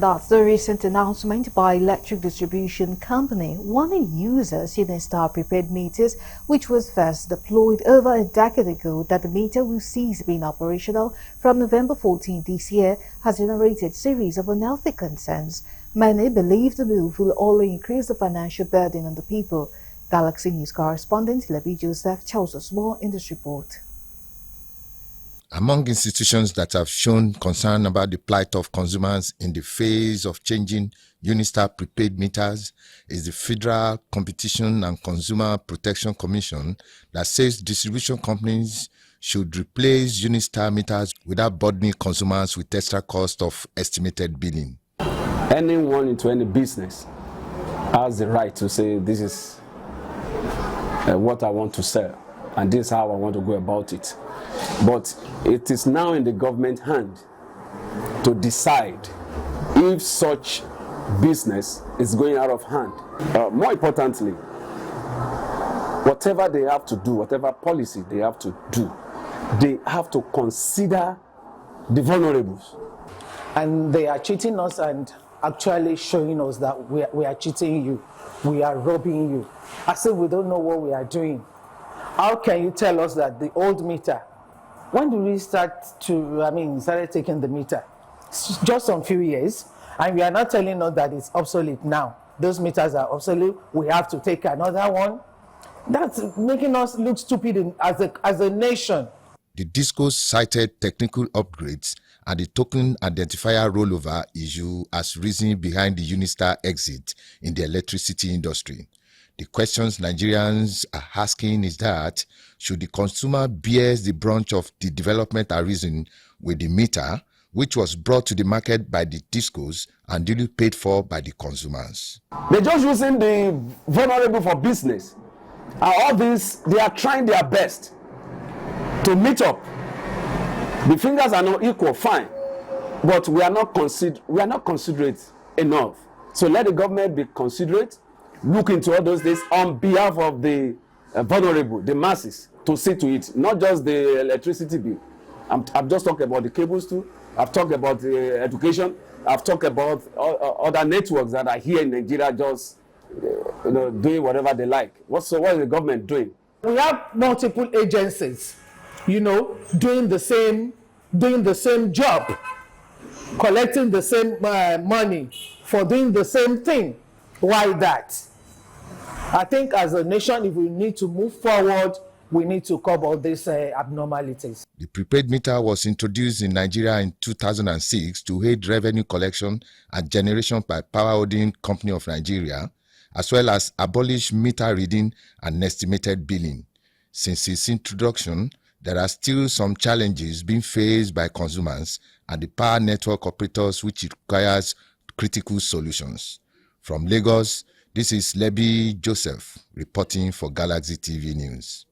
That's the recent announcement by electric distribution company warning users Unistar prepaid meters, which was first deployed over a decade ago, that the meter will cease being operational from November 14 this year, has generated a series of unhealthy concerns. Many believe the move will only increase the financial burden on the people. Galaxy News correspondent Lebi Joseph tells us more in this report. Among institutions that have shown concern about the plight of consumers in the phase of changing Unistar prepaid meters is the Federal Competition and Consumer Protection Commission, that says distribution companies should replace Unistar meters without burdening consumers with extra cost of estimated billing. Anyone into any business has the right to say, this is what I want to sell, and this is how I want to go about it. But it is now in the government hand to decide if such business is going out of hand. More importantly, whatever they have to do, whatever policy they have to do, they have to consider the vulnerables. And they are cheating us and actually showing us that we are cheating you, we are robbing you, as if we don't know what we are doing. How can you tell us that the old meter, when do we started taking the meter? It's just some few years, and we are not telling us that it's obsolete now. Those meters are obsolete, we have to take another one. That's making us look stupid as a nation. The DISCOs cited technical upgrades and the token identifier rollover issue as reason behind the Unistar exit in the electricity industry. The questions Nigerians are asking is that, should the consumer bear the brunt of the development arisen with the meter, which was brought to the market by the DISCOs and duly paid for by the consumers? They're just using the vulnerable for business. And all this, they are trying their best to meet up. The fingers are not equal, fine, but we are not considerate enough. So let the government be considerate, look into all those things on behalf of the vulnerable, the masses, to see to it, not just the electricity bill. I'm just talking about the cables too. I've talked about the education. I've talked about other networks that are here in Nigeria just doing whatever they like. What is the government doing? We have multiple agencies, doing the same job, collecting the same money for doing the same thing. Why that? I think as a nation, if we need to move forward, we need to curb all these abnormalities. The prepaid meter was introduced in Nigeria in 2006 to aid revenue collection and generation by Power Holding Company of Nigeria, as well as abolish meter reading and estimated billing. Since its introduction, there are still some challenges being faced by consumers and the power network operators, which requires critical solutions. From Lagos, this is Lebi Joseph reporting for Galaxy TV News.